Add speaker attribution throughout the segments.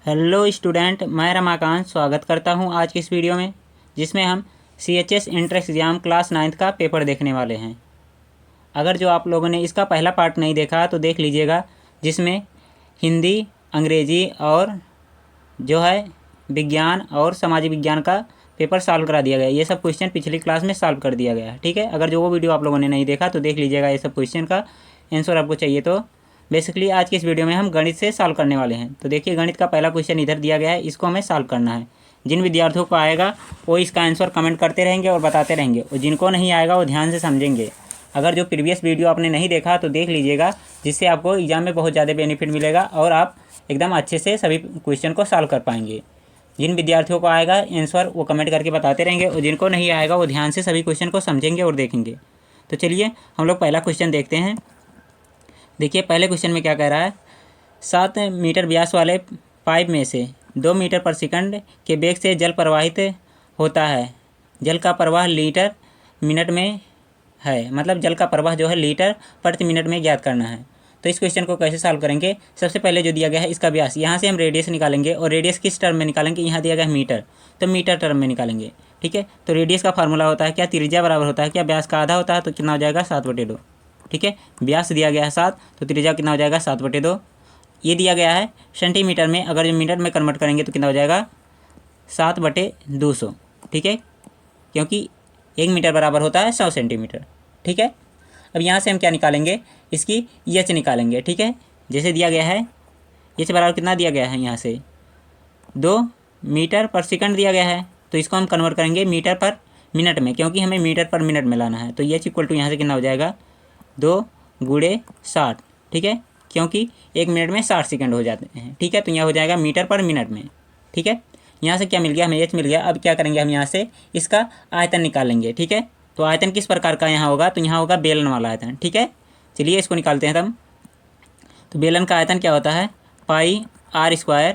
Speaker 1: Hello student, मैं रमाकांत स्वागत करता हूं आज की इस वीडियो में, जिसमें हम CHS entrance exam class 9th का पेपर देखने वाले हैं। अगर जो आप लोगों ने इसका पहला पार्ट नहीं देखा तो देख लीजिएगा, जिसमें हिंदी, अंग्रेजी और जो है विज्ञान और सामाजिक विज्ञान का पेपर सॉल्व करा दिया गया। ये सब क्वेश्चन पिछली क्लास में सॉल्व कर दिया गया है। ठीक है, अगर जो वो वीडियो आप लोगों ने नहीं देखा तो देख लीजिएगा। ये सब क्वेश्चन का आंसर आपको चाहिए तो बेसिकली आज की इस वीडियो में हम गणित से सॉल्व करने वाले हैं। तो देखिए, गणित का पहला क्वेश्चन इधर दिया गया है, इसको हमें सॉल्व करना है। जिन विद्यार्थियों को आएगा वो इसका आंसर कमेंट करते रहेंगे और बताते रहेंगे, और जिनको नहीं आएगा वो ध्यान से समझेंगे। अगर जो प्रीवियस वीडियो आपने नहीं देखा तो देख लीजिएगा, जिससे आपको एग्जाम में बहुत ज़्यादा बेनिफिट मिलेगा और आप एकदम अच्छे से सभी क्वेश्चन को सॉल्व कर पाएंगे। जिन विद्यार्थियों को आएगा आंसर वो कमेंट करके बताते रहेंगे, और जिनको नहीं आएगा वो ध्यान से सभी क्वेश्चन को समझेंगे और देखेंगे। तो चलिए हम लोग पहला क्वेश्चन देखते हैं। देखिए, पहले क्वेश्चन में क्या कह रहा है। 7 मीटर व्यास वाले पाइप में से 2 मीटर पर सेकंड के वेग से जल प्रवाहित होता है। जल का प्रवाह लीटर मिनट में है, मतलब जल का प्रवाह जो है लीटर प्रति मिनट में ज्ञात करना है। तो इस क्वेश्चन को कैसे सॉल्व करेंगे। सबसे पहले जो दिया गया है इसका व्यास, यहाँ से हम रेडियस निकालेंगे, और रेडियस किस टर्म में निकालेंगे, यहाँ दिया गया है मीटर, तो मीटर टर्म में निकालेंगे। ठीक है, तो रेडियस का फार्मूला होता है क्या, त्रिज्या बराबर होता है क्या, व्यास का आधा होता है, तो कितना हो जाएगा 7/2। ठीक है, व्यास दिया गया है 7, तो त्रिज्या कितना हो जाएगा 7/2। ये दिया गया है सेंटीमीटर में, अगर जो मिनट में कन्वर्ट करेंगे तो कितना हो जाएगा 7/200। ठीक है, क्योंकि 1 मीटर बराबर होता है 100 सेंटीमीटर। ठीक है, अब यहाँ से हम क्या निकालेंगे, इसकी एच निकालेंगे। ठीक है, जैसे दिया गया है एच बराबर कितना दिया गया है, यहाँ से 2 मीटर पर सेकंड दिया गया है, तो इसको हम कन्वर्ट करेंगे मीटर पर मिनट में, क्योंकि हमें मीटर पर मिनट में लाना है। तो एच इक्वल टू यहाँ से कितना हो जाएगा 2 × 60। ठीक है, क्योंकि 1 मिनट में 60 सेकंड हो जाते हैं। ठीक है, तो यहाँ हो जाएगा मीटर पर मिनट में। ठीक है, यहाँ से क्या मिल गया, हमें एच मिल गया। अब क्या करेंगे, हम यहाँ से इसका आयतन निकालेंगे। ठीक है, तो आयतन किस प्रकार का यहाँ होगा, तो यहाँ होगा बेलन वाला आयतन। ठीक है, चलिए इसको निकालते हैं हम। तो बेलन का आयतन क्या होता है, πr²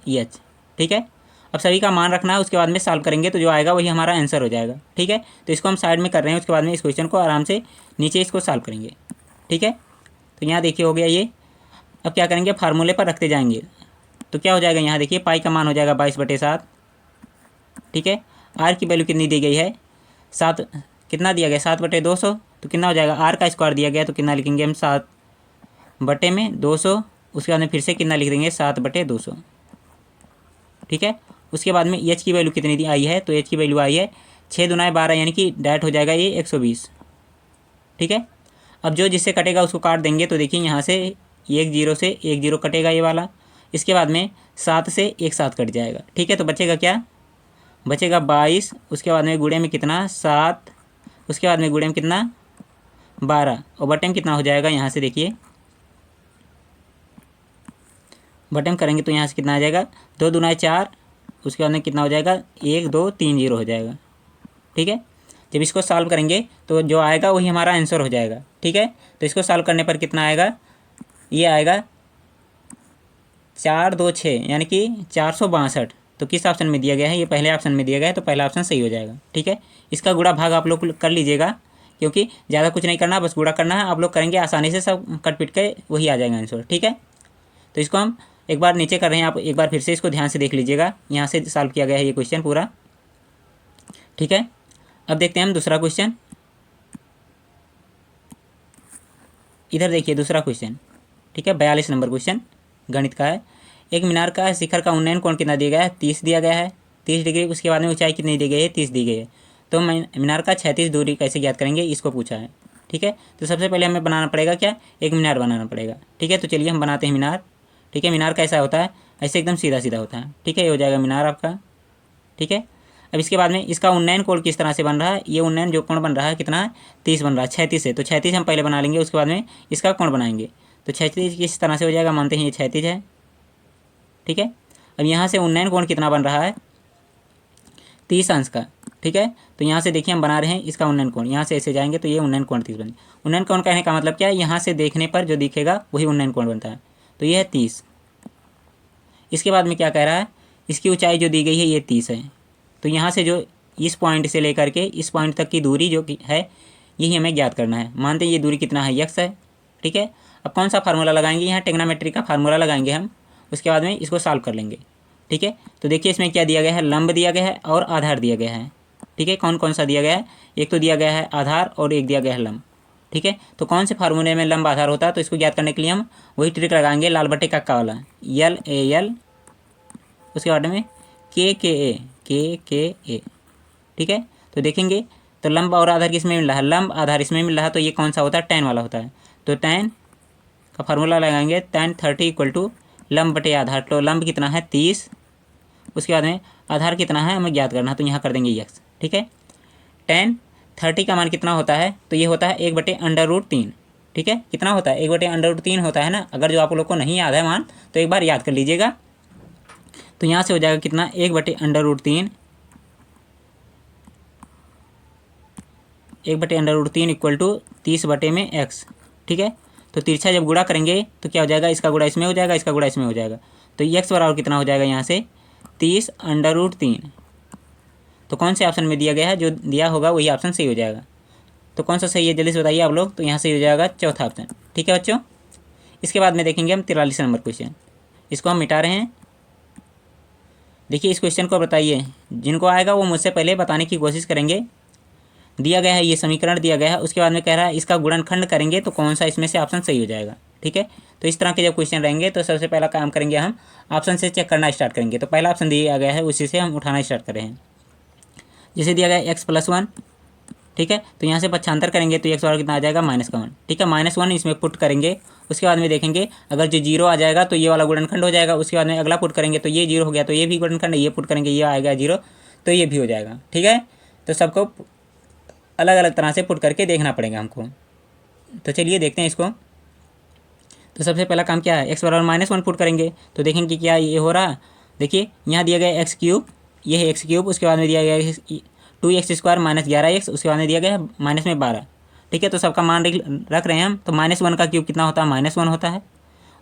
Speaker 1: H। ठीक है, अब सभी का मान रखना है, उसके बाद में सॉल्व करेंगे तो जो आएगा वही हमारा आंसर हो जाएगा। ठीक है, तो इसको हम साइड में कर रहे हैं, उसके बाद में इस क्वेश्चन को आराम से नीचे इसको सॉल्व करेंगे। ठीक है, तो यहाँ देखिए हो गया ये। अब क्या करेंगे, फार्मूले पर रखते जाएंगे, तो क्या हो जाएगा, यहाँ देखिए पाई का मान हो जाएगा 22/7। ठीक है, आर की वैल्यू कितनी दी गई है 7, कितना दिया गया 7/200, तो कितना हो जाएगा, आर का स्क्वायर दिया गया तो कितना लिखेंगे हम 7/200। उसके बाद में फिर से कितना लिख देंगे 7/200। ठीक है, उसके बाद में एच की वैल्यू कितनी दी आई है, तो एच की वैल्यू आई है 6 × 12, यानी कि डायरेक्ट हो जाएगा ये 120। ठीक है, अब जो जिससे कटेगा उसको काट देंगे, तो देखिए यहाँ से 1 0 से 1 0 कटेगा ये वाला, इसके बाद में 7 से 1 7 कट जाएगा। ठीक है, तो बचेगा क्या, बचेगा 22, उसके बाद में गुणे में कितना 7, उसके बाद में गुणे में कितना 12, और बटे में कितना हो जाएगा, यहाँ से देखिए बटे में करेंगे तो यहाँ से कितना आ जाएगा 2 दूना 4, उसके बाद में कितना हो जाएगा 1 2 3 0 हो जाएगा। ठीक है, जब इसको सॉल्व करेंगे तो जो आएगा वही हमारा आंसर हो जाएगा। ठीक है, तो इसको सॉल्व करने पर कितना आएगा, ये आएगा 4 2 6, यानी कि 462। तो किस ऑप्शन में दिया गया है, ये पहले ऑप्शन में दिया गया है, तो पहला ऑप्शन सही हो जाएगा। ठीक है, इसका गुणा भाग आप लोग कर लीजिएगा, क्योंकि ज़्यादा कुछ नहीं करना, बस गुणा करना है। आप लोग करेंगे आसानी से, सब कट पिट के वही आ जाएगा आंसर। ठीक है, तो इसको हम एक बार नीचे कर रहे हैं, आप एक बार फिर से इसको ध्यान से देख लीजिएगा, यहाँ से सॉल्व किया गया है ये क्वेश्चन पूरा। ठीक है, अब देखते हैं हम दूसरा क्वेश्चन। इधर देखिए दूसरा क्वेश्चन। ठीक है, 42 नंबर क्वेश्चन गणित का है। एक मीनार का शिखर का उन्नयन कोण कितना दिया गया है, 30 दिया गया है, 30 डिग्री। उसके बाद में ऊंचाई कितनी दी गई है, 30 दी गई है। तो मीनार का 36 दूरी कैसे ज्ञात करेंगे, इसको पूछा है। ठीक है, तो सबसे पहले हमें बनाना पड़ेगा क्या, एक मीनार बनाना पड़ेगा। ठीक है, तो चलिए हम बनाते हैं मीनार। ठीक है, मीनार कैसा होता है, ऐसे एकदम सीधा सीधा होता है। ठीक है, ये हो जाएगा मीनार आपका। ठीक है, अब इसके बाद में इसका उन्नयन कोण किस तरह से बन रहा है, ये उन्नयन जो कोण बन रहा है कितना है 30 बन रहा है, 36 है, तो 36 हम पहले बना लेंगे, उसके बाद में इसका कोण बनाएंगे। तो 36 किस तरह से हो जाएगा, मानते हैं ये 36 है। ठीक है, अब यहाँ से उन्नयन कोण कितना बन रहा है 30 अंश का। ठीक है, तो यहाँ से देखिए हम बना रहे हैं इसका उन्नयन कोण, यहाँ से ऐसे जाएंगे तो ये उन्नयन कोण 30 बने। उन्नयन कोण कहने का मतलब क्या है, यहाँ से देखने पर जो दिखेगा वही उन्नयन कोण बनता है, तो ये है 30। इसके बाद में क्या कह रहा है, इसकी ऊंचाई जो दी गई है ये 30 है, तो यहाँ से जो इस पॉइंट से लेकर के इस पॉइंट तक की दूरी जो है यही हमें ज्ञात करना है। मानते हैं ये दूरी कितना है, x है। ठीक है, अब कौन सा फार्मूला लगाएंगे, यहाँ टेग्नोमेट्री का फार्मूला लगाएंगे हम, उसके बाद में इसको सॉल्व कर लेंगे। ठीक है। तो देखिए इसमें क्या दिया गया है, लंब दिया गया है और आधार दिया गया है। ठीक है, कौन कौन सा दिया गया है, एक तो दिया गया है आधार और एक दिया गया है लंब। ठीक है, तो कौन से फार्मूले में लंब आधार होता है, तो इसको ज्ञात करने के लिए हम वही ट्रिक लगाएंगे लाल बटे कक्का वाला, यल ए यल, उसके बाद में के ए। ठीक है, तो देखेंगे तो लंब और आधार किसमें मिल रहा है, लंब आधार इसमें मिल रहा है, तो ये कौन सा होता है, tan वाला होता है। तो tan का फार्मूला लगाएंगे, tan 30 इक्वल टू लंब बटे आधार। तो लंब कितना है 30, उसके बाद में आधार कितना है हमें ज्ञात करना है, तो यहाँ कर देंगे x। ठीक है, tan 30 का मान कितना होता है, तो ये होता है 1/√3। ठीक है, कितना होता है 1/√3 होता है ना। अगर जो आप लोग को नहीं याद है मान तो एक बार याद कर लीजिएगा। तो यहाँ से हो जाएगा कितना 1/√3, 1/√3 इक्वल टू 30/x। ठीक है, तो तिरछा जब गुणा करेंगे तो क्या हो जाएगा, इसका गुणा इसमें हो जाएगा, इसका गुणा इसमें हो जाएगा। तो x बराबर कितना हो जाएगा यहाँ से 30/√3। तो कौन से ऑप्शन में दिया गया है, जो दिया होगा वही ऑप्शन सही हो जाएगा। तो कौन सा सही है जल्दी से बताइए आप लोग। तो यहाँ से हो जाएगा चौथा ऑप्शन। ठीक है बच्चों, इसके बाद में देखेंगे हम 43 नंबर क्वेश्चन। इसको हम मिटा रहे हैं। देखिए इस क्वेश्चन को बताइए, जिनको आएगा वो मुझसे पहले बताने की कोशिश करेंगे। दिया गया है ये समीकरण दिया गया है, उसके बाद में कह रहा है इसका गुणनखंड करेंगे तो कौन सा इसमें से ऑप्शन सही हो जाएगा। ठीक है, तो इस तरह के जब क्वेश्चन रहेंगे तो सबसे पहला काम करेंगे हम ऑप्शन से चेक करना स्टार्ट करेंगे। तो पहला ऑप्शन दिया गया है उसी से हम उठाना स्टार्ट कर रहे हैं। जैसे दिया गया x+1। ठीक है, तो यहाँ से पक्षांतर करेंगे तो x बराबर कितना आ जाएगा -1। ठीक है, -1 इसमें पुट करेंगे। उसके बाद में देखेंगे अगर जो 0 आ जाएगा तो ये वाला गुणनखंड हो जाएगा। उसके बाद में अगला पुट करेंगे तो ये 0 हो गया तो ये भी गुणनखंड, ये पुट करेंगे ये आएगा 0 तो ये भी हो जाएगा। ठीक है, तो सबको अलग अलग तरह से पुट करके देखना पड़ेगा हमको। तो चलिए देखते हैं इसको। तो सबसे पहला काम क्या है, x बराबर -1 पुट करेंगे तो देखेंगे क्या ये हो रहा। देखिए यहाँ दिया गया x3, ये है x3। उसके बाद में दिया गया 2x² -11x, उसके बाद में दिया गया माइनस में 12। ठीक है, तो सबका मान रख रहे हैं हम। तो -1 का क्यूब कितना होता है, -1 होता है।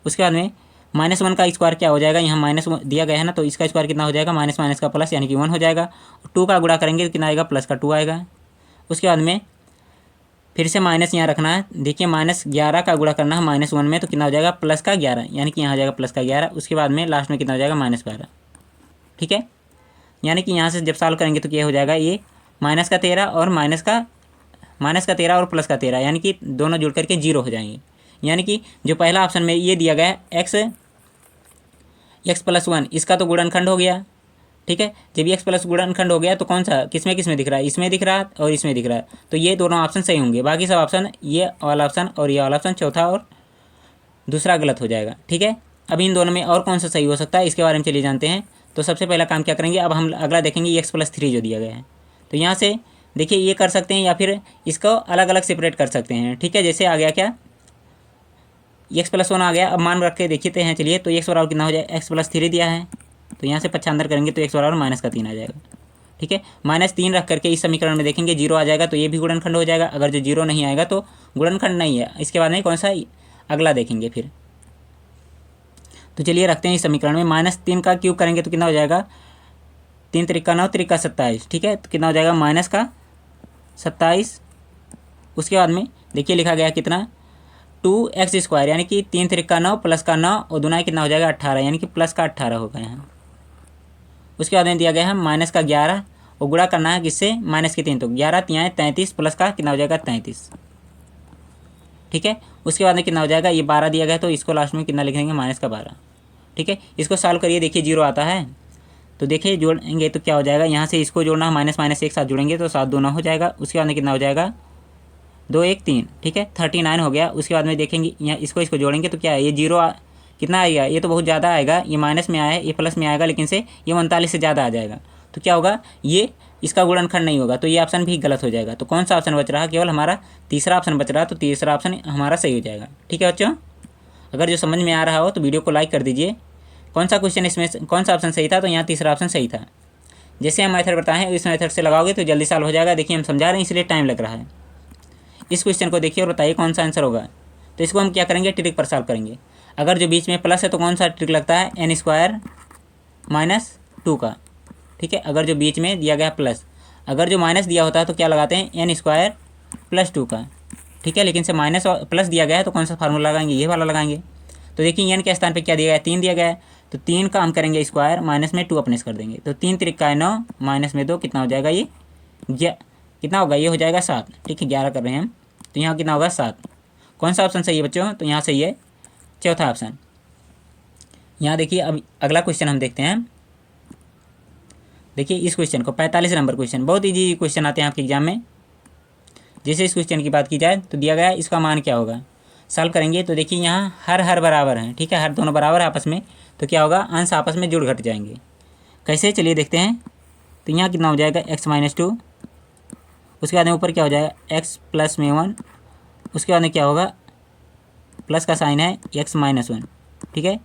Speaker 1: उसके बाद में -1 का स्क्वायर क्या हो जाएगा, यहाँ -1 दिया गया है ना, तो इसका स्क्वायर कितना हो जाएगा, माइनस माइनस का प्लस यानी कि 1 हो जाएगा। 2 का गुणा करेंगे तो कितना आएगा, +2 आएगा। उसके बाद में फिर से माइनस यहाँ रखना है। देखिए -11 का गुणा करना है -1 में, तो कितना हो जाएगा +11, यानी कि यहाँ हो जाएगा +11। उसके बाद में लास्ट में कितना हो जाएगा -12। ठीक है, यानी कि यहाँ से जब सॉल्व करेंगे तो क्या हो जाएगा, ये -13 और -13 और +13, यानी कि दोनों जुड़ करके 0 हो जाएंगे। यानी कि जो पहला ऑप्शन में ये दिया गया है x+1, इसका तो गुणनखंड हो गया। ठीक है, जब ये x+ गुणनखंड हो गया तो कौन सा किसमें किसमें दिख रहा है, इसमें दिख रहा है और इसमें दिख रहा है। तो ये दोनों ऑप्शन सही होंगे। बाकी सब ऑप्शन, ये वाला ऑप्शन और ये वाला ऑप्शन, चौथा और दूसरा गलत हो जाएगा। ठीक है, अब इन दोनों में और कौन सा सही हो सकता है इसके बारे में चलिए जानते हैं। तो सबसे पहला काम क्या करेंगे, अब हम अगला देखेंगे ये x+3 जो दिया गया है। तो यहाँ से देखिए ये कर सकते हैं या फिर इसको अलग अलग सेपरेट कर सकते हैं। ठीक है, जैसे आ गया क्या, x+1 आ गया। अब मान रख के देखते हैं चलिए। तो x बराबर कितना हो जाएगा, x+3 दिया है तो यहाँ से पक्षांतर करेंगे तो x बराबर -3 आ जाएगा। ठीक है, -3 रख करके इस समीकरण में देखेंगे 0 आ जाएगा तो ये भी गुणनखंड हो जाएगा। अगर जो 0 नहीं आएगा तो गुणनखंड नहीं है। इसके बाद में कौन सा अगला देखेंगे फिर। तो चलिए रखते हैं इस समीकरण में। -3 का क्यूब करेंगे तो कितना हो जाएगा, 3 त्रिका 9 त्रिका 27। ठीक है, तो कितना हो जाएगा -27। उसके बाद में देखिए लिखा गया कितना 2x², यानी कि 3 त्रिका 9 प्लस का 9 और दुनाई कितना हो जाएगा 18, यानी कि प्लस का 18 होगा यहाँ। उसके बाद में दिया गया है -11 और गुणा करना है किससे, -3, तो 11 3 33 प्लस का कितना हो जाएगा 33। ठीक है, उसके बाद में कितना हो जाएगा, ये 12 दिया गया तो इसको लास्ट में कितना लिख देंगे, -12। ठीक है, इसको सॉल्व करिए, देखिए 0 आता है तो देखिए जोड़ेंगे तो क्या हो जाएगा, यहाँ से इसको जोड़ना माइनस एक साथ जुड़ेंगे तो 7 2 हो जाएगा। उसके बाद में कितना हो जाएगा 2 1 3। ठीक है, 39 हो गया। उसके बाद में देखेंगे यहाँ इसको जोड़ेंगे तो क्या है, ये 0 कितना आएगा, ये तो बहुत ज़्यादा आएगा। ये माइनस में आया है, ये प्लस में आएगा, लेकिन से ये 39 से ज़्यादा आ जाएगा। तो क्या होगा, ये इसका गुणनखंड नहीं होगा, तो ये ऑप्शन भी गलत हो जाएगा। तो कौन सा ऑप्शन बच रहा है, केवल हमारा तीसरा ऑप्शन बच रहा है। तो तीसरा ऑप्शन हमारा सही हो जाएगा। ठीक है बच्चों, अगर जो समझ में आ रहा हो तो वीडियो को लाइक कर दीजिए। कौन सा क्वेश्चन इसमें कौन सा ऑप्शन सही था, तो यहाँ तीसरा ऑप्शन सही था। जैसे हम मेथड बताएं इस मेथड से लगाओगे तो जल्दी सॉल्व हो जाएगा। देखिए हम समझा रहे हैं इसलिए टाइम लग रहा है। इस क्वेश्चन को देखिए और बताइए कौन सा आंसर होगा। तो इसको हम क्या करेंगे, ट्रिक पर सॉल्व करेंगे। अगर जो बीच में प्लस है तो कौन सा ट्रिक लगता है, n² -2 का। ठीक है, अगर जो बीच में दिया गया प्लस, अगर जो माइनस दिया होता है तो क्या लगाते हैं, n² + 2 का। ठीक है, लेकिन से माइनस और प्लस दिया गया है तो कौन सा फार्मूला लगाएंगे, ये वाला लगाएंगे। तो देखिए n के स्थान पे क्या दिया गया है, 3 दिया गया है। तो 3 का हम करेंगे स्क्वायर, माइनस में 2 अपने से कर देंगे, तो 3 त्रिका 9, माइनस में 2 कितना हो जाएगा ये कितना होगा, ये हो जाएगा 7। ठीक है, 11 कर रहे हैं हम, तो यहाँ कितना होगा 7। कौन सा ऑप्शन सही है बच्चों, तो यहाँ सही है चौथा ऑप्शन। यहाँ देखिए अब अगला क्वेश्चन हम देखते हैं। देखिए इस क्वेश्चन को 45 नंबर क्वेश्चन, बहुत ईजी क्वेश्चन आते हैं आपके एग्जाम में। जैसे इस क्वेश्चन की बात की जाए तो दिया गया है इसका मान क्या होगा, सॉल्व करेंगे तो देखिए यहाँ हर बराबर हैं। ठीक है, हर दोनों बराबर है आपस में, तो क्या होगा, अंश आपस में जुड़ घट जाएंगे। कैसे, चलिए देखते हैं। तो यहाँ कितना हो जाएगा x-2, उसके बाद में ऊपर क्या हो जाएगा x प्लस में 1, उसके बाद में क्या होगा, प्लस का साइन है x-1। ठीक है,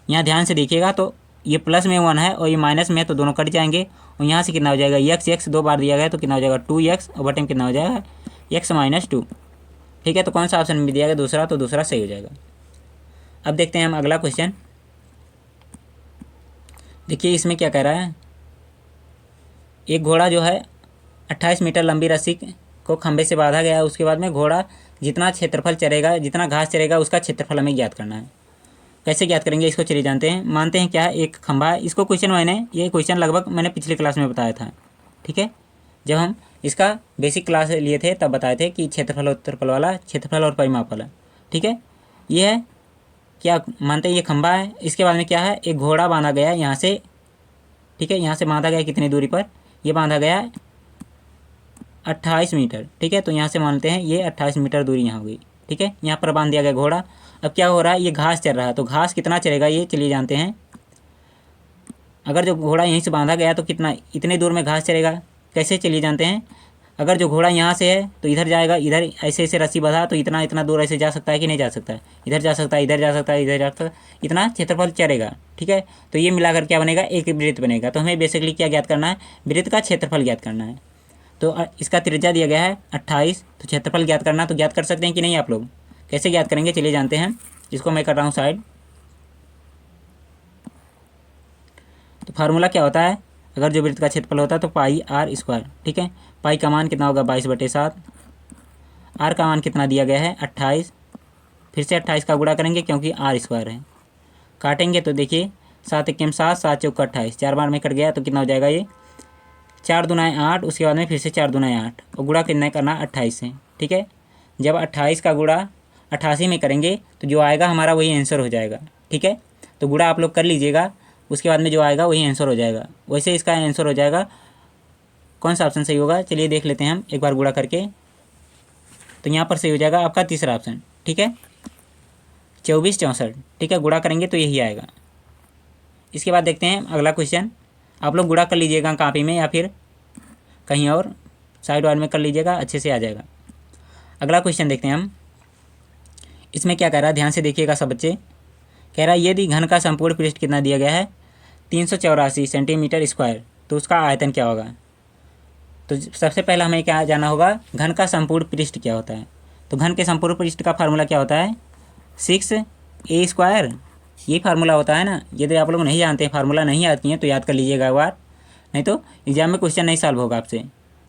Speaker 1: यहाँ ध्यान से देखिएगा तो ये प्लस में 1 है और ये माइनस में है, तो दोनों कट जाएंगे। और यहाँ से कितना हो जाएगा x 2 बार दिया गया है, तो कितना हो जाएगा 2x, और बटे में कितना हो जाएगा x-2। ठीक है, तो कौन सा ऑप्शन में दिया गया, दूसरा, तो दूसरा सही हो जाएगा। अब देखते हैं हम अगला क्वेश्चन। देखिए इसमें क्या कह रहा है, एक घोड़ा जो है 28 मीटर लंबी रस्सी को खंभे से बांधा गया है, उसके बाद में घोड़ा जितना क्षेत्रफल चरेगा, जितना घास चरेगा, उसका क्षेत्रफल हमें ज्ञात करना है। कैसे ज्ञात करेंगे इसको, चलिए जानते हैं। मानते हैं क्या है, एक खंभा है, इसको ये क्वेश्चन लगभग मैंने पिछली क्लास में बताया था। ठीक है, जब हम इसका बेसिक क्लास लिए थे तब बताए थे कि क्षेत्रफल और उत्तरफल वाला, क्षेत्रफल और परिमाप वाला। ठीक है, ये है क्या, मानते हैं ये खंभा है, इसके बाद में क्या है, एक घोड़ा बांधा गया है यहाँ से। ठीक है, यहाँ से बांधा गया है कितनी दूरी पर, ये बांधा गया है 28 मीटर। ठीक है, तो यहाँ से मानते हैं ये 28 मीटर दूरी यहाँ हुई। ठीक है, यहाँ पर बांध दिया गया घोड़ा। अब क्या हो रहा है, ये घास चल रहा है, तो घास कितना चलेगा ये चलिए जानते हैं। अगर जो घोड़ा यहीं से बांधा गया तो कितना, इतने दूर में घास चलेगा। कैसे, चलिए जानते हैं। अगर जो घोड़ा यहाँ से है तो इधर जाएगा, इधर ऐसे ऐसे रस्सी बंधा तो इतना दूर ऐसे जा सकता है कि नहीं जा सकता है, इधर जा सकता है, इधर जा सकता है, इधर जा सकता है, इतना क्षेत्रफल चलेगा। ठीक है, तो ये मिलाकर क्या बनेगा, एक वृत्त बनेगा। तो हमें बेसिकली क्या ज्ञात करना है, वृत्त का क्षेत्रफल ज्ञात करना है। तो इसका त्रिज्या दिया गया है 28, तो क्षेत्रफल ज्ञात करना, तो ज्ञात कर सकते हैं कि नहीं आप लोग। कैसे ज्ञात करेंगे चलिए जानते हैं। इसको मैं कर रहा हूँ साइड। तो फार्मूला क्या होता है, अगर जो वृत्त का क्षेत्रफल होता है तो पाई आर स्क्वायर। ठीक है, पाई का मान कितना होगा 22/7, आर का मान कितना दिया गया है 28, फिर से 28 का गुणा करेंगे क्योंकि आर स्क्वायर है। काटेंगे तो देखिए 7 × 7, 7 × 28, 4 बार में कट गया, तो कितना हो जाएगा ये 4 दूना 8, उसके बाद में फिर से 4 दूना 8, और गुणा कितना करना 28 से। ठीक है, जब 28 का गुणा 88 में करेंगे तो जो आएगा हमारा वही आंसर हो जाएगा। ठीक है, तो गुणा आप लोग कर लीजिएगा, उसके बाद में जो आएगा वही आंसर हो जाएगा। वैसे इसका आंसर हो जाएगा, कौन सा ऑप्शन सही होगा चलिए देख लेते हैं हम एक बार गुणा करके। तो यहाँ पर सही हो जाएगा आपका तीसरा ऑप्शन। ठीक है, 2464। ठीक है, गुणा करेंगे तो यही आएगा। इसके बाद देखते हैं अगला क्वेश्चन। आप लोग गुणा कर लीजिएगा कॉपी में या फिर कहीं और साइड वाइड में कर लीजिएगा, अच्छे से आ जाएगा। अगला क्वेश्चन देखते हैं हम। इसमें क्या कह रहा है, ध्यान से देखिएगा सब बच्चे। कह रहा है यदि घन का संपूर्ण पृष्ठ कितना दिया गया है 384 सेंटीमीटर स्क्वायर, तो उसका आयतन क्या होगा। तो सबसे पहला हमें क्या जानना होगा, घन का संपूर्ण पृष्ठ क्या होता है। तो घन के संपूर्ण पृष्ठ का फार्मूला क्या होता है, 6a²। ये फार्मूला होता है ना। यदि आप लोग नहीं जानते, फार्मूला नहीं याद किए तो याद कर लीजिएगा एक बार, नहीं तो एग्जाम में क्वेश्चन नहीं सॉल्व होगा आपसे।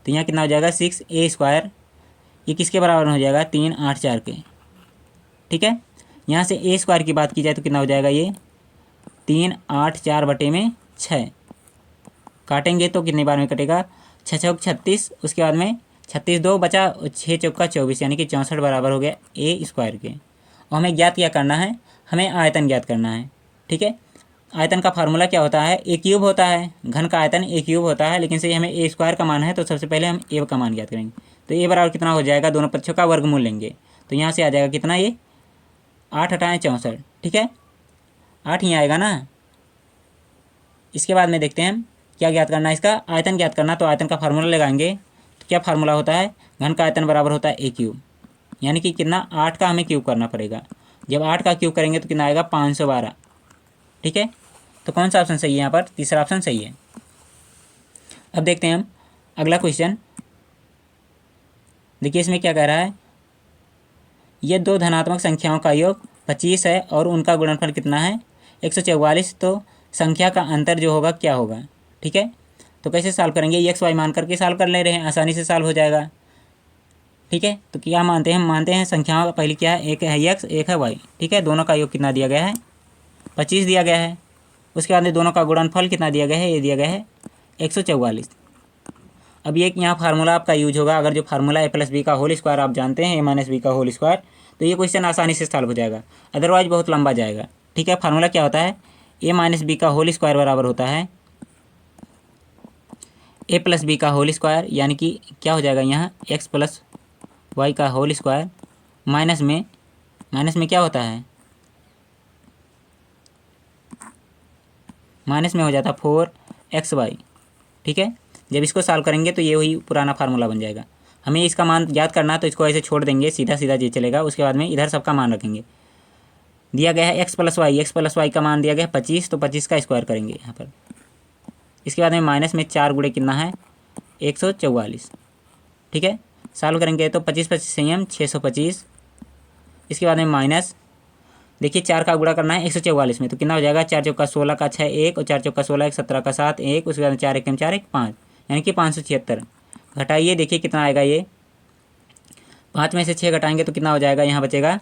Speaker 1: तो यहाँ कितना हो जाएगा 6a²। ये किसके बराबर हो जाएगा 3, 8, 4 के। ठीक है, यहाँ से a² की बात की जाए तो कितना हो जाएगा ये 3, 8, 4 बटे में 6। काटेंगे तो कितनी बार में कटेगा 6 चौक 36, उसके बाद में 36 2 बचा, 6 चौका 24, यानी कि 64 बराबर हो गया a² के। और हमें ज्ञात क्या करना है, हमें आयतन ज्ञात करना है। ठीक है, आयतन का फार्मूला क्या होता है, a³ होता है। घन का आयतन a³ होता है, लेकिन से हमें a² का मान है, तो सबसे पहले हम a का मान ज्ञात करेंगे। तो a बराबर कितना हो जाएगा, दोनों पक्षों का वर्गमूल लेंगे, तो यहाँ से आ जाएगा कितना, ये 8 × 64। ठीक है, 8 ही आएगा ना। इसके बाद में देखते हैं हम क्या ज्ञात करना है, इसका आयतन ज्ञात करना। तो आयतन का फार्मूला लगाएंगे, तो क्या फार्मूला होता है, घन का आयतन बराबर होता है a³, यानी कि कितना 8 का हमें क्यूब करना पड़ेगा। जब 8 का क्यूब करेंगे तो कितना आएगा 512। ठीक है, तो कौन सा ऑप्शन सही है, यहाँ पर तीसरा ऑप्शन सही है। अब देखते हैं हम अगला क्वेश्चन। देखिए इसमें क्या कह रहा है, ये दो धनात्मक संख्याओं का योग 25 है और उनका गुणनफल कितना है 144। तो संख्या का अंतर जो होगा क्या होगा। ठीक है, तो कैसे सॉल्व करेंगे, एक्स वाई मान करके सॉल्व कर ले रहे हैं, आसानी से सॉल्व हो जाएगा। ठीक है, तो क्या मानते हैं, हम मानते हैं संख्याओं का पहले क्या है, एक है एक्स, एक है वाई। ठीक है, दोनों का योग कितना दिया गया है 25 दिया गया है। उसके बाद में दोनों का गुणनफल कितना दिया गया है, ये दिया गया है 144। अब ये यहाँ फार्मूला आपका यूज होगा। अगर जो फार्मूला ए प्लस बी का होल स्क्वायर आप जानते हैं, ए माइनस बी का होल स्क्वायर, तो ये क्वेश्चन आसानी से सॉल्व हो जाएगा, अदरवाइज बहुत लंबा जाएगा। ठीक है, फार्मूला क्या होता है, ए माइनस बी का होल स्क्वायर बराबर होता है ए प्लस बी का होल स्क्वायर, यानी कि क्या हो जाएगा यहाँ एक्स प्लस वाई का होल स्क्वायर माइनस में क्या होता है, माइनस में हो जाता है 4xy। ठीक है, जब इसको सॉल्व करेंगे तो ये वही पुराना फार्मूला बन जाएगा। हमें इसका मान याद करना है तो इसको ऐसे छोड़ देंगे, सीधा सीधा ये चलेगा। उसके बाद में इधर सबका मान रखेंगे। दिया गया है एक्स प्लस वाई का मान दिया गया है 25, तो 25 का स्क्वायर करेंगे यहाँ पर। इसके बाद में माइनस में 4 गुणे कितना है 144। ठीक है, सॉल्व करेंगे तो 25 संयम 625। इसके बाद में माइनस, देखिए 4 का गुणा करना है 144 में, तो कितना हो जाएगा 4 चौका 16 का 6 1, और 4 चौका 16 1, 17 का 7 1, उसके बाद में 4 1 4 1 5, यानी कि 576। घटाइए, देखिए कितना आएगा, ये 5 में से 6 घटाएंगे तो कितना हो जाएगा, यहाँ बचेगा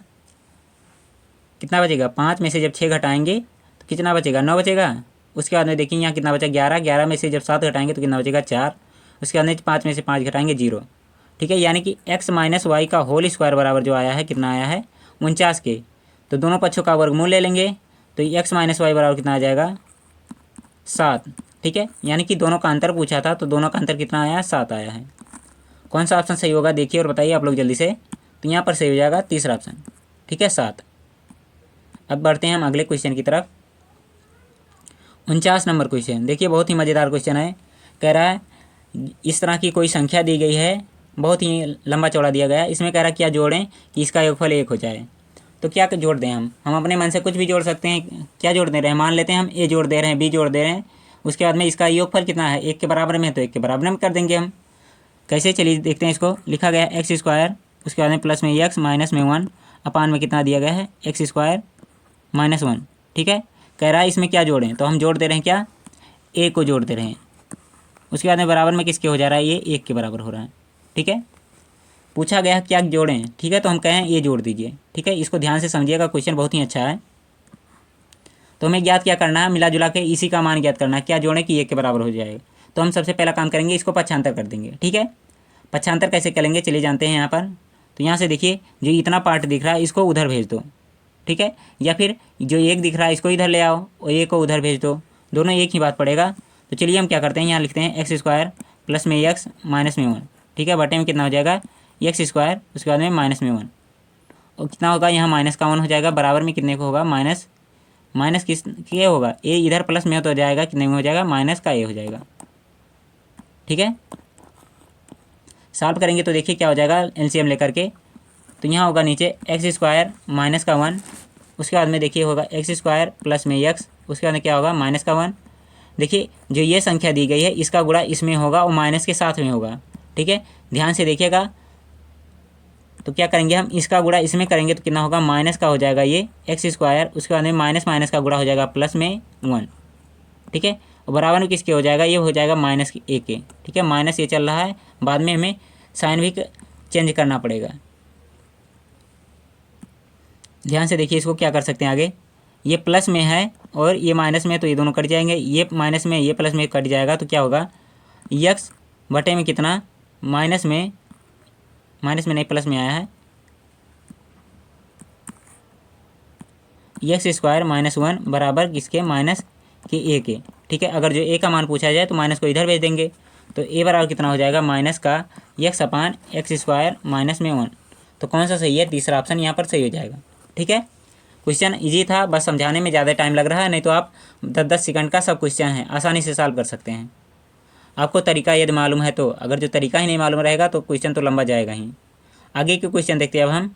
Speaker 1: कितना बचेगा, 5 में से जब 6 घटाएंगे तो कितना बचेगा 9 बचेगा। उसके बाद में देखिए यहाँ कितना बचा 11, 11 में से जब 7 घटाएंगे तो कितना बचेगा 4। उसके बाद में 5 में से 5 घटाएंगे 0। ठीक है, यानी कि एक्स माइनस वाई का होल स्क्वायर बराबर जो आया है, कितना आया है 49 के। तो दोनों पक्षों का वर्गमूल ले लेंगे, तो एक्स माइनस वाई बराबर कितना आ जाएगा 7। ठीक है, यानी कि दोनों का अंतर पूछा था, तो दोनों का अंतर कितना आया है 7 आया है। कौन सा ऑप्शन सही होगा देखिए और बताइए आप लोग जल्दी से। तो यहाँ पर सही हो जाएगा तीसरा ऑप्शन। ठीक है, 7। अब बढ़ते हैं हम अगले क्वेश्चन की तरफ। 49 नंबर क्वेश्चन, देखिए बहुत ही मज़ेदार क्वेश्चन है। कह रहा है इस तरह की कोई संख्या दी गई है, बहुत ही लंबा चौड़ा दिया गया है। इसमें कह रहा है क्या जोड़ें कि इसका योगफल 1 हो जाए। तो क्या जोड़ दें हम अपने मन से कुछ भी जोड़ सकते हैं। क्या जोड़ दे रहे हैं, मान लेते हैं हम ए जोड़ दे रहे हैं, बी जोड़ दे रहे हैं। उसके बाद में इसका योगफल कितना है 1 के बराबर में है, तो 1 के बराबर में कर देंगे हम। कैसे, चलिए देखते हैं। इसको लिखा गया है एक्स स्क्वायर, उसके बाद में प्लस में एक्स माइनस में 1 अपान में कितना दिया गया है एक्स स्क्वायर माइनस 1। ठीक है, कह रहा है इसमें क्या जोड़ें, तो हम जोड़ दे रहे हैं क्या, ए को जोड़ दे रहे हैं। उसके बाद में बराबर में किसके हो जा रहा है, ये 1 के बराबर हो रहा है। ठीक है, पूछा गया क्या जोड़ें। ठीक है, तो हम कहें ये जोड़ दीजिए। ठीक है, इसको ध्यान से समझिएगा, क्वेश्चन बहुत ही अच्छा है। तो हमें ज्ञात क्या करना है, मिला जुला के इसी का मान ज्ञात करना है। क्या जोड़ें कि 1 के बराबर हो जाएगा। तो हम सबसे पहला काम करेंगे, इसको पक्षांतर कर देंगे। ठीक है, पक्षांतर कैसे करेंगे चलिए जानते हैं यहाँ पर। तो यहाँ से देखिए जो इतना पार्ट दिख रहा है इसको उधर भेज दो। ठीक है, या फिर जो 1 दिख रहा है इसको इधर ले आओ और 1 को उधर भेज दो, दोनों एक ही बात पड़ेगा। तो चलिए हम क्या करते हैं, यहाँ लिखते हैं एक्स स्क्वायर प्लस में एक्स माइनस में 1। ठीक है, बटे में कितना हो जाएगा एक्स स्क्वायर, उसके बाद में माइनस में 1, और कितना होगा यहाँ माइनस का 1 हो जाएगा। बराबर में कितने को होगा माइनस किस के होगा, ए इधर प्लस में तो हो जाएगा, कितने में हो जाएगा माइनस का ए हो जाएगा। ठीक है, सॉल्व करेंगे तो देखिए क्या हो जाएगा एलसीएम लेकर के। तो यहाँ होगा नीचे एक्स स्क्वायर माइनस का 1, उसके बाद में देखिए होगा एक्स स्क्वायर प्लस में एक्स, उसके बाद में क्या होगा माइनस का 1। देखिए जो ये संख्या दी गई है इसका गुणा इसमें होगा और माइनस के साथ में होगा। ठीक है, ध्यान से देखिएगा। तो क्या करेंगे हम, इसका गुणा इसमें करेंगे तो कितना होगा माइनस का हो जाएगा ये एक्स स्क्वायर, उसके बाद में माइनस माइनस का गुणा हो जाएगा प्लस में 1। ठीक है, और बराबर में किसके हो जाएगा, ये हो जाएगा माइनस ए के। ठीक है, माइनस ये चल रहा है, बाद में हमें साइन भी चेंज करना पड़ेगा। ध्यान से देखिए, इसको क्या कर सकते हैं आगे, ये प्लस में है और ये माइनस में, तो ये दोनों कट जाएंगे। ये माइनस में ये प्लस में कट जाएगा, तो क्या होगा एक्स बटे में कितना माइनस में नहीं प्लस में आया है एक्स स्क्वायर माइनस 1 बराबर किसके माइनस के ए के। ठीक है, अगर जो ए का मान पूछा जाए तो माइनस को इधर भेज देंगे, तो ए बराबर कितना हो जाएगा माइनस का एक्स अपान एक्स स्क्वायर माइनस में 1। तो कौन सा सही है, तीसरा ऑप्शन यहाँ पर सही हो जाएगा। ठीक है, क्वेश्चन इजी था, बस समझाने में ज़्यादा टाइम लग रहा है, नहीं तो आप 10-10 सेकंड का सब क्वेश्चन है, आसानी से सॉल्व कर सकते हैं। आपको तरीका यदि मालूम है तो, अगर जो तरीका ही नहीं मालूम रहेगा तो क्वेश्चन तो लंबा जाएगा ही। आगे के क्वेश्चन देखते हैं अब हम।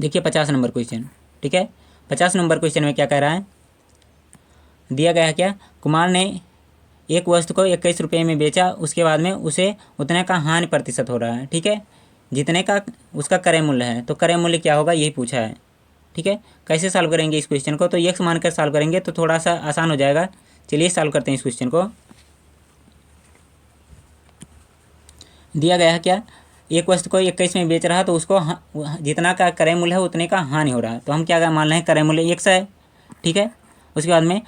Speaker 1: देखिए 50 नंबर क्वेश्चन। ठीक है, 50 नंबर क्वेश्चन में क्या कह रहा है, दिया गया है क्या, कुमार ने एक वस्तु को 21 रुपये में बेचा, उसके बाद में उसे उतने का हानि प्रतिशत हो रहा है। ठीक है, जितने का उसका क्रय मूल्य है, तो क्रय मूल्य क्या होगा यही पूछा है। ठीक है, कैसे सॉल्व करेंगे इस क्वेश्चन को, तो एक्स मानकर सॉल्व करेंगे तो थोड़ा सा आसान हो जाएगा। चलिए सॉल्व करते हैं इस क्वेश्चन को। दिया गया है क्या, एक वस्तु को 21 में बेच रहा है तो उसको जितना का क्रय मूल्य है उतने का हानि हो रहा है। तो हम क्या मान रहे हैं क्रय मूल्य x है। ठीक है, उसके बाद में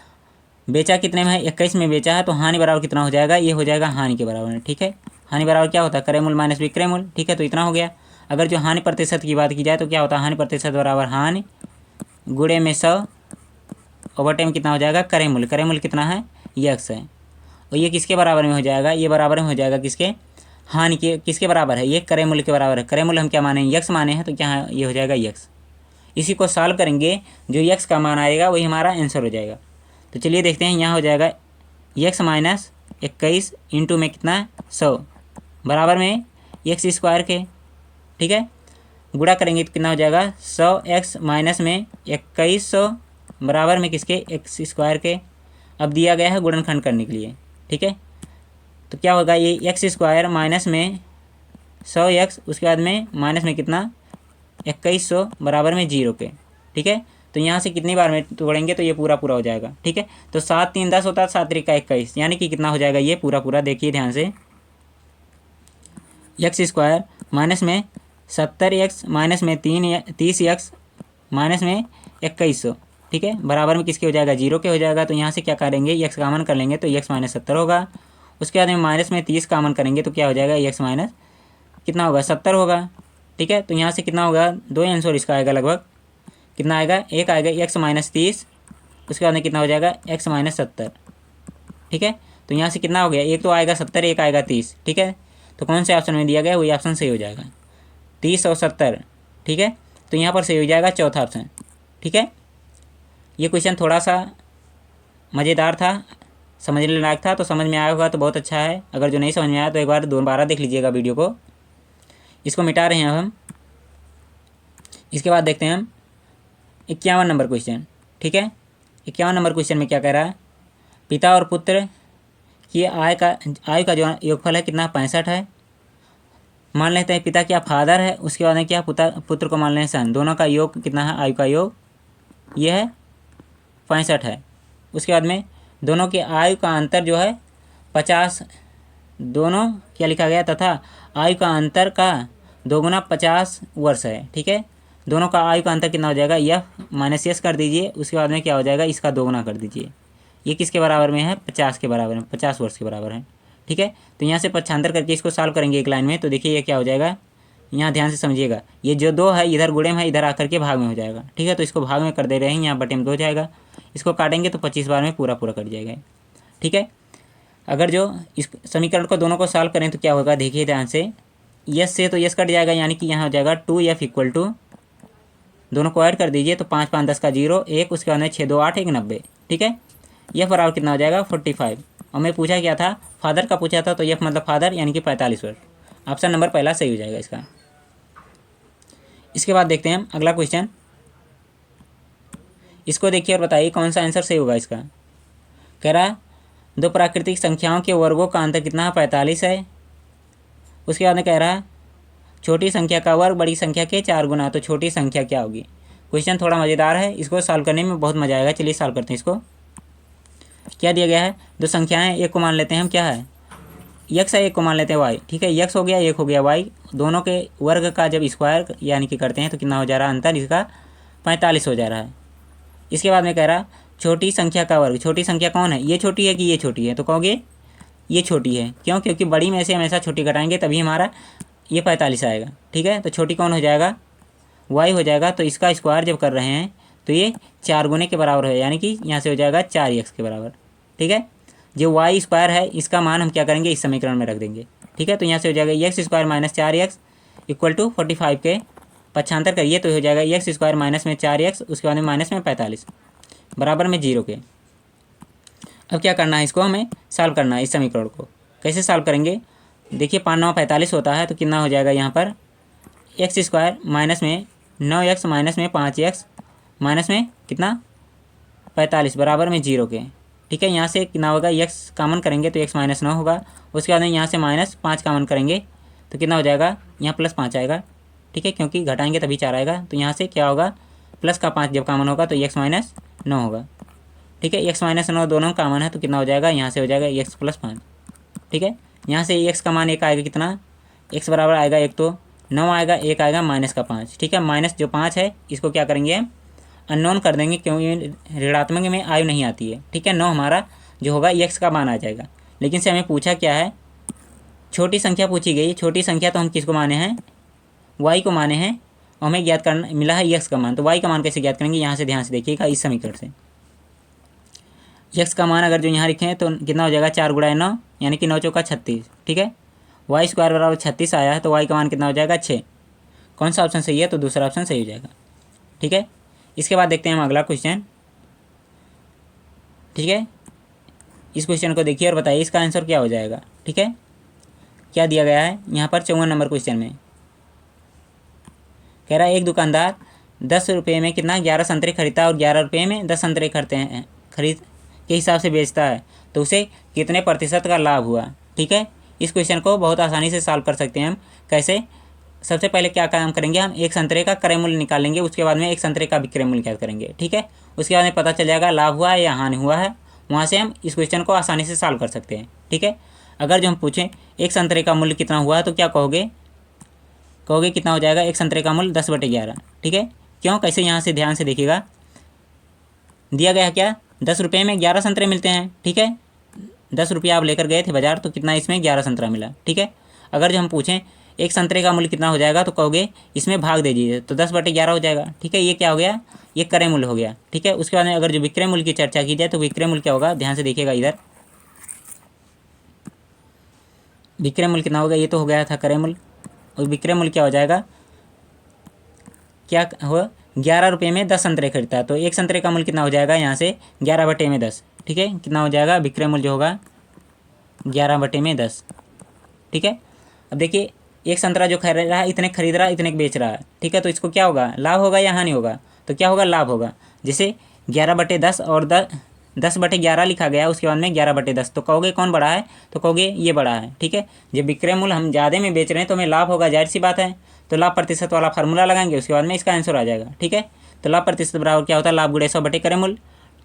Speaker 1: बेचा कितने में है, 21 में बेचा है, तो हानि बराबर कितना हो जाएगा, ये हो जाएगा हानि के बराबर है। ठीक है, हानि बराबर क्या होता है, क्रय मूल्य माइनस विक्रय मूल्य। ठीक है, तो इतना हो गया। अगर जो हानि प्रतिशत की बात की जाए तो क्या होता है, हानि प्रतिशत बराबर हानि गुणे में 100 ओवर टाइम कितना हो जाएगा, क्रय मूल्य। क्रय मूल्य कितना है, यक्स है। और ये किसके बराबर में हो जाएगा, ये बराबर में हो जाएगा किसके, हानि के। किसके बराबर है, ये क्रय मूल्य के बराबर है। क्रय मूल्य हम क्या माने, यक्स माने हैं, तो क्या है, ये हो जाएगा यक्स। इसी को सॉल्व करेंगे, जो यक्स का मान आएगा वही हमारा आंसर हो जाएगा। तो चलिए देखते हैं, यहाँ हो जाएगा यक्स माइनस 21 इंटू में कितना 100 बराबर में एक्स स्क्वायर के। ठीक है, गुणा करेंगे तो कितना हो जाएगा 100x माइनस में 2100 बराबर में किसके, एक्स स्क्वायर के। अब दिया गया है गुणनखंड करने के लिए। ठीक है, तो क्या होगा, ये एक्स स्क्वायर माइनस में 100x, उसके बाद में माइनस में कितना 2100 बराबर में 0 के। ठीक है, तो यहाँ से कितनी बार में तोड़ेंगे तो ये पूरा पूरा हो जाएगा। ठीक है, तो 7 3 10 होता है, 7 3 21, यानी कि कितना हो जाएगा ये पूरा पूरा। देखिए ध्यान से, एक्स स्क्वायर माइनस में 70x माइनस में 30x माइनस में 2100। ठीक है, बराबर में किसके हो जाएगा, 0 के हो जाएगा। तो यहाँ से क्या करेंगे, एक्स कामन कर लेंगे तो एक्स माइनस 70 होगा। उसके बाद में माइनस में 30 कामन करेंगे तो क्या हो जाएगा, एक्स माइनस कितना होगा, 70 होगा। ठीक है, तो यहाँ से कितना होगा, 2 आंसर इसका आएगा, लगभग कितना आएगा, एक आएगा एक्स माइनस 30, उसके बाद में कितना हो जाएगा एक्स माइनस 70। ठीक है, तो यहाँ से कितना हो गया, एक तो आएगा 70, एक आएगा 30। ठीक है, तो कौन से ऑप्शन में दिया गया वही ऑप्शन सही हो जाएगा, 30 और 70। ठीक है, तो यहाँ पर सही हो जाएगा चौथा ऑप्शन। ठीक है, ये क्वेश्चन थोड़ा सा मज़ेदार था, समझने लायक था, तो समझ में आया होगा तो बहुत अच्छा है। अगर जो नहीं समझ में आया तो एक बार दोबारा देख लीजिएगा वीडियो को। इसको मिटा रहे हैं अब हम। इसके बाद देखते हैं हम 51 नंबर क्वेश्चन। ठीक है, 51 नंबर क्वेश्चन में क्या कह रहा है, पिता और पुत्र की आयु का जो योगफल है कितना, 65 है। मान लेते हैं पिता क्या फादर है, उसके बाद में क्या पुत्र को मान लें सन। दोनों का योग कितना है, आयु का योग ये है 65 है। उसके बाद में दोनों की आयु का अंतर जो है 50, दोनों क्या लिखा गया, तथा आयु का अंतर का दोगुना 50 वर्ष है। ठीक है, दोनों का आयु का अंतर कितना हो जाएगा, यह माइनस यस कर दीजिए, उसके बाद में क्या हो जाएगा, इसका दोगुना कर दीजिए। ये किसके बराबर में है, 50 के बराबर में, 50 वर्ष के बराबर है। ठीक है, तो यहाँ से पक्षांतर करके इसको सॉल्व करेंगे एक लाइन में, तो देखिए ये क्या हो जाएगा, यहाँ ध्यान से समझिएगा, ये जो 2 है इधर गुणे में है, इधर आकर के भाग में हो जाएगा। ठीक है, तो इसको भाग में कर दे रहे हैं, यहाँ बटे में 2 हो जाएगा। इसको काटेंगे तो 25 बार में पूरा पूरा कट जाएगा। ठीक है, अगर जो इस समीकरण को दोनों को सॉल्व करें तो क्या होगा, देखिए ध्यान से, यस से तो यस कट जाएगा, यानी कि यहाँ हो जाएगा 2f इक्वल टू, दोनों को ऐड कर दीजिए तो 5 5 10 का 0 1, उसके बाद में 6 2 8 1 90। ठीक है, यह बराबर कितना हो जाएगा 45। और मैं पूछा क्या था, फादर का पूछा था, तो यह मतलब फादर यानी कि 45 वर्ष। ऑप्शन नंबर पहला सही हो जाएगा इसका। इसके बाद देखते हैं हम अगला क्वेश्चन। इसको देखिए और बताइए कौन सा आंसर सही होगा इसका। कह रहा 2 प्राकृतिक संख्याओं के वर्गों का अंतर कितना है, 45 है। उसके बाद में कह रहा छोटी संख्या का वर्ग बड़ी संख्या के 4 गुना, तो छोटी संख्या क्या होगी। क्वेश्चन थोड़ा मज़ेदार है, इसको सॉल्व करने में बहुत मज़ा आएगा। चलिए सॉल्व करते हैं इसको। क्या दिया गया है, 2 संख्याएं, एक को मान लेते हैं हम क्या है, यक्स है, एक को मान लेते हैं वाई। ठीक है, यक्स हो गया, एक हो गया वाई, दोनों के वर्ग का जब स्क्वायर यानी कि करते हैं तो कितना हो जा रहा है, अंतर इसका 45 हो जा रहा है। इसके बाद में कह रहा छोटी संख्या का वर्ग, छोटी संख्या कौन है, ये छोटी है कि ये छोटी है, तो कहोगे ये छोटी है। क्यों, क्योंकि बड़ी में से हमेशा छोटी घटाएंगे तभी हमारा ये 45 आएगा। ठीक है, तो छोटी कौन हो जाएगा, वाई हो जाएगा। तो इसका स्क्वायर जब कर रहे हैं तो ये 4 गुने के बराबर है, यानी कि यहाँ से हो जाएगा 4x के बराबर। ठीक है, जो वाई स्क्वायर है इसका मान हम क्या करेंगे, इस समीकरण में रख देंगे। ठीक है, तो यहाँ से हो जाएगा x square minus 4x equal to 45 के पक्षांतर करिए तो हो जाएगा एक्स स्क्वायर माइनस में 4x, उसके बाद में माइनस में 45 बराबर में 0 के। अब क्या करना है, इसको हमें सॉल्व करना है। इस समीकरण को कैसे सॉल्व करेंगे, देखिए 5 9 45 होता है, तो कितना हो जाएगा यहाँ पर एक्स स्क्वायर माइनस में 9x माइनस में 5x माइनस में कितना 45 बराबर में 0 के। ठीक है, यहाँ से कितना होगा, x कामन करेंगे तो x माइनस 9 होगा। उसके बाद में यहाँ से माइनस 5 कामन करेंगे तो कितना हो जाएगा, यहाँ प्लस 5 आएगा। ठीक है, क्योंकि घटाएंगे तभी 4 आएगा, तो यहाँ से क्या होगा, प्लस का 5 जब कामन होगा तो x माइनस 9 होगा। ठीक है, x माइनस 9 दोनों कामन है तो कितना हो जाएगा, यहाँ से हो जाएगा x प्लस 5। ठीक है, यहाँ से x का मान 1 आएगा, कितना x बराबर आएगा 1, तो 9 आएगा, 1 आएगा माइनस का 5। ठीक है, माइनस जो 5 है इसको क्या करेंगे, अननोन कर देंगे क्योंकि ऋणात्मक में आयु नहीं आती है। ठीक है, 9 हमारा जो होगा x का मान आ जाएगा। लेकिन से हमें पूछा क्या है, छोटी संख्या पूछी गई। छोटी संख्या तो हम किसको माने हैं, y को माने हैं, और हमें ज्ञात करना मिला है x का मान। तो y का मान कैसे ज्ञात करेंगे, यहाँ से ध्यान से देखिएगा इस समीकरण से। x का मान अगर जो यहाँ लिखे हैं तो कितना हो जाएगा, 4 गुणा 9 यानी कि 9 चौका 36। ठीक है, y स्क्वायर बराबर 36 आया है, तो y का मान कितना हो जाएगा, 6। कौन सा ऑप्शन सही है, तो दूसरा ऑप्शन सही हो जाएगा। ठीक है, इसके बाद देखते हैं हम अगला क्वेश्चन। ठीक है, इस क्वेश्चन को देखिए और बताइए इसका आंसर क्या हो जाएगा। ठीक है, क्या दिया गया है यहाँ पर 54 नंबर क्वेश्चन में। कह रहा है एक दुकानदार 10 रुपये में कितना 11 संतरे खरीदता है और 11 रुपये में 10 संतरे खरीद के हिसाब से बेचता है, तो उसे कितने प्रतिशत का लाभ हुआ। ठीक है, इस क्वेश्चन को बहुत आसानी से सॉल्व कर सकते हैं हम। कैसे, सबसे पहले क्या काम करेंगे, हम एक संतरे का क्रय मूल्य निकालेंगे, उसके बाद में एक संतरे का विक्रय मूल्य ज्ञात करेंगे। ठीक है, उसके बाद में पता चल जाएगा लाभ हुआ है या हानि हुआ है, वहाँ से हम इस क्वेश्चन को आसानी से सॉल्व कर सकते हैं। ठीक है, अगर जो हम पूछें एक संतरे का मूल्य कितना हुआ तो क्या कहोगे कितना हो जाएगा, एक संतरे का मूल्य 10/11। ठीक है, क्यों, कैसे, यहाँ से ध्यान से देखिएगा। दिया गया क्या, 10 रुपये में 11 संतरे मिलते हैं। ठीक है, 10 रुपया आप लेकर गए थे बाजार, तो कितना इसमें 11 संतरा मिला। ठीक है, अगर जो हम पूछें एक संतरे का मूल्य कितना हो जाएगा, तो कहोगे इसमें भाग दे दीजिए, तो 10/11 हो जाएगा। ठीक है, ये क्या हो गया, ये क्रय मूल्य हो गया। ठीक है, उसके बाद में अगर जो विक्रय मूल्य की चर्चा की जाए तो विक्रय मूल्य क्या होगा, ध्यान से देखिएगा इधर। विक्रय मूल्य कितना होगा, ये तो हो गया था क्रय मूल्य, और विक्रय मूल्य क्या हो जाएगा, क्या हो, 11 रुपये में 10 संतरे खरीदता है, तो एक संतरे का मूल्य कितना हो जाएगा, यहाँ से 11/10। ठीक है, कितना हो जाएगा, विक्रय मूल्य जो होगा 11/10। ठीक है, अब देखिए एक संतरा जो खरीद रहा है, इतने खरीद रहा है, इतने बेच रहा है। ठीक है, तो इसको क्या होगा, लाभ होगा या हानि होगा, तो क्या होगा, लाभ होगा। जैसे 11/10 और 10/11 लिखा गया, उसके बाद में 11/10, तो कहोगे कौन बड़ा है, तो कहोगे ये बड़ा है। ठीक है, जब विक्रय मूल्य हम ज़्यादा में बेच रहे हैं तो हमें लाभ होगा, जाहिर सी बात है। तो लाभ प्रतिशत वाला फार्मूला लगाएंगे, उसके बाद में इसका आंसर आ जाएगा। ठीक है, तो लाभ प्रतिशत बराबर क्या होता है, लाभ गुणे 100 क्रय मूल्य।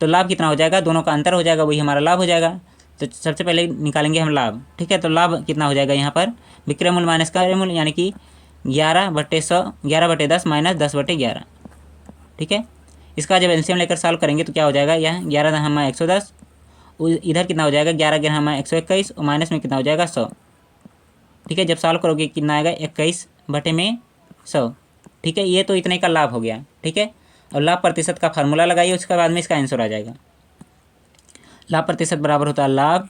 Speaker 1: तो लाभ कितना हो जाएगा, दोनों का अंतर हो जाएगा, वही हमारा लाभ हो जाएगा। तो सबसे पहले निकालेंगे हम लाभ। ठीक है, तो लाभ कितना हो जाएगा, यहाँ पर विक्रय मूल्य माइनस क्रय मूल्य, यानी कि 11/100 11/10 माइनस 10/11। ठीक है, इसका जब एलसीएम लेकर सॉल्व करेंगे तो क्या हो जाएगा, यह 11 हमारा 110, इधर कितना हो जाएगा 11 हमारा 121, और माइनस में कितना हो जाएगा 100। ठीक है, जब सॉल्व करोगे कितना आएगा 21/100। ठीक है, ये तो इतने का लाभ हो गया। ठीक है, और लाभ प्रतिशत का फार्मूला लगाइए, उसके बाद में इसका आंसर आ जाएगा। लाभ प्रतिशत बराबर होता है लाभ,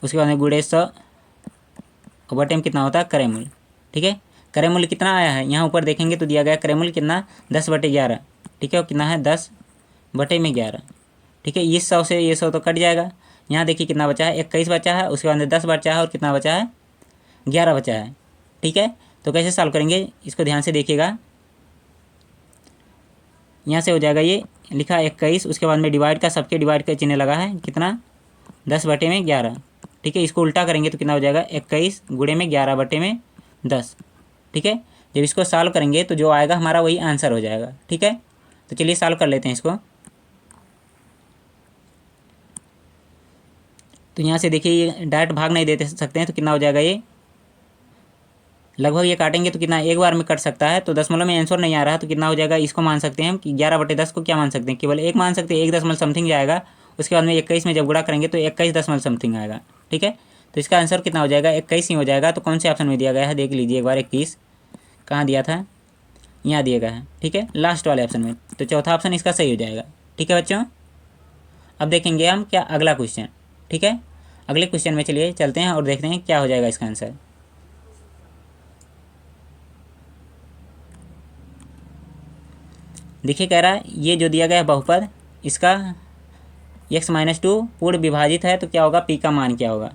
Speaker 1: उसके बाद में गुणे 100, और बटे में कितना होता है क्रय मूल्य। ठीक है, क्रय मूल्य कितना आया है, यहाँ ऊपर देखेंगे तो दिया गया क्रय मूल्य कितना 10/11। ठीक है, और कितना है 10/11। ठीक है, इस 100 से ये 100 तो कट जाएगा। यहाँ देखिए कितना बचा है, 21 बचा है, उसके बाद में 10 बचा है, और कितना बचा है 11 बचा है। ठीक है, तो कैसे सॉल्व करेंगे, इसको ध्यान से देखिएगा। यहाँ से हो जाएगा, ये लिखा 21, उसके बाद में डिवाइड का, सबके डिवाइड का चिन्ह लगा है, कितना 10/11। ठीक है, इसको उल्टा करेंगे तो कितना हो जाएगा 21 गुणे में 11/10। ठीक है, जब इसको सॉल्व करेंगे तो जो आएगा हमारा वही आंसर हो जाएगा। ठीक है, तो चलिए सॉल्व कर लेते हैं इसको। तो यहाँ से देखिए ये डायरेक्ट भाग नहीं दे सकते हैं, तो कितना हो जाएगा, ये लगभग ये काटेंगे तो कितना एक बार में कट सकता है। तो दशमलव में आंसर नहीं आ रहा है, तो कितना हो जाएगा, इसको मान सकते हैं हम कि 11/10 को क्या मान सकते हैं, केवल एक मान सकते हैं, 1 दशमलव समथिंग जाएगा। उसके बाद में 21 में जब गुणा करेंगे तो 21 दशमलव समथिंग आएगा। ठीक है, तो इसका आंसर कितना हो जाएगा, 21 ही हो जाएगा। तो कौन से ऑप्शन में दिया गया है, देख लीजिए एक बार। 21 कहाँ दिया था, यहाँ दिया गया है। ठीक है, लास्ट वाले ऑप्शन में, तो चौथा ऑप्शन इसका सही हो जाएगा। ठीक है बच्चों, अब देखेंगे हम क्या अगला क्वेश्चन। ठीक है, अगले क्वेश्चन में चलिए चलते हैं और देखते हैं क्या हो जाएगा इसका आंसर। देखिए कह रहा है ये जो दिया गया है बहुपद, इसका x-2 पूर्ण विभाजित है, तो क्या होगा, p का मान क्या होगा।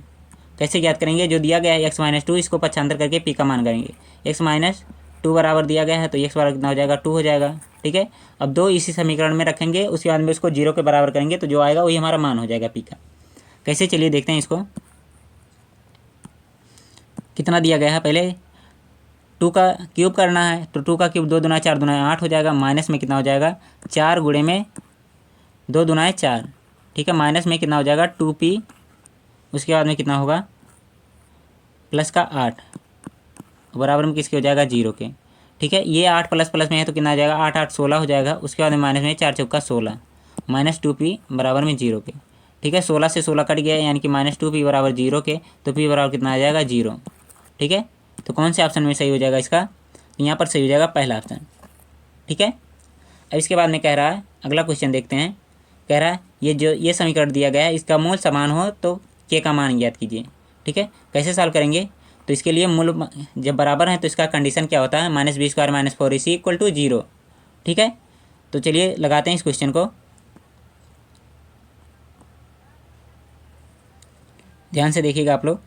Speaker 1: कैसे ज्ञात करेंगे, जो दिया गया है x-2 इसको पक्षांतर करके p का मान करेंगे। x-2 बराबर दिया गया है, तो x बराबर कितना हो जाएगा, 2 हो जाएगा। ठीक है, अब 2 इसी समीकरण में रखेंगे, उसके बाद में उसको 0 के बराबर करेंगे, तो जो आएगा वही हमारा मान हो जाएगा p का। कैसे, चलिए देखते हैं इसको। कितना दिया गया है, पहले 2 का क्यूब करना है, तो 2 का क्यूब 2 दूना 4 दूना 8 हो जाएगा। माइनस में कितना हो जाएगा, 4 गुणे में 2 दूना 4। ठीक है, माइनस में कितना हो जाएगा 2p, उसके बाद में कितना होगा प्लस का 8, बराबर में किसके हो जाएगा 0 के। ठीक है, ये 8 प्लस प्लस में है तो कितना आ जाएगा, 8 8 16 हो जाएगा। उसके बाद में माइनस में 4 चौका 16 माइनस 2p बराबर में 0 के। ठीक है, 16 से 16 कट गया यानी कि माइनस 2p बराबर 0 के, तो p बराबर कितना आ जाएगा 0। ठीक है, तो कौन से ऑप्शन में सही हो जाएगा इसका, तो यहाँ पर सही हो जाएगा पहला ऑप्शन। ठीक है, अब इसके बाद में कह रहा है, अगला क्वेश्चन देखते हैं। कह रहा है ये समीकरण दिया गया है, इसका मूल समान हो तो के का मान ज्ञात कीजिए। ठीक है, कैसे सॉल्व करेंगे, तो इसके लिए मूल जब बराबर है तो इसका कंडीशन क्या होता है, -b² - 4ac = 0। ठीक है, तो चलिए लगाते हैं इस क्वेश्चन को, ध्यान से देखिएगा आप लोग।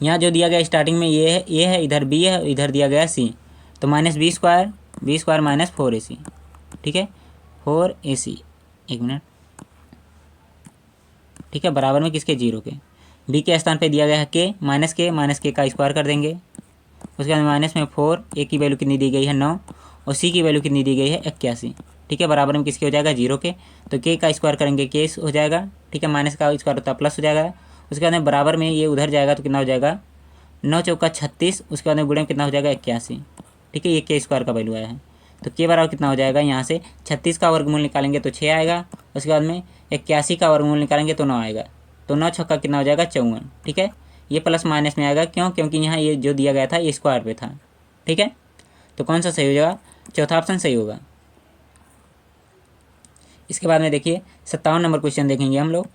Speaker 1: यहाँ जो दिया गया स्टार्टिंग में ये है, इधर b है, इधर दिया गया c, तो -b² - 4ac। ठीक है, 4ac, एक मिनट। ठीक है, बराबर में किसके, 0 के। b के स्थान पे दिया गया है k, माइनस के का स्क्वायर कर देंगे। उसके बाद माइनस में 4, a की वैल्यू कितनी दी गई है 9, और c की वैल्यू कितनी दी गई है 81। ठीक है, बराबर में किसके हो जाएगा, 0 के। तो k का स्क्वायर करेंगे k हो जाएगा। ठीक है, माइनस का स्क्वायर होता है प्लस हो जाएगा। उसके बाद में बराबर में ये उधर जाएगा तो कितना हो जाएगा, 9 चौका 36। उसके बाद में गुणे में कितना हो जाएगा 81। ठीक है, ये k स्क्वायर का वैल्यू आया है, तो k बराबर कितना हो जाएगा, यहाँ से 36 का वर्गमूल निकालेंगे तो 6 आएगा। उसके बाद में 81 का वर्गमूल निकालेंगे तो 9 आएगा, तो 9 छक्का कितना हो जाएगा 54। ठीक है, ये प्लस माइनस में आएगा, क्यों, क्योंकि यहाँ ये जो दिया गया था ये स्क्वायर पे था। ठीक है, तो कौन सा सही हो जाएगा, चौथा ऑप्शन सही होगा। इसके बाद में देखिए 57 नंबर क्वेश्चन देखेंगे हम लोग।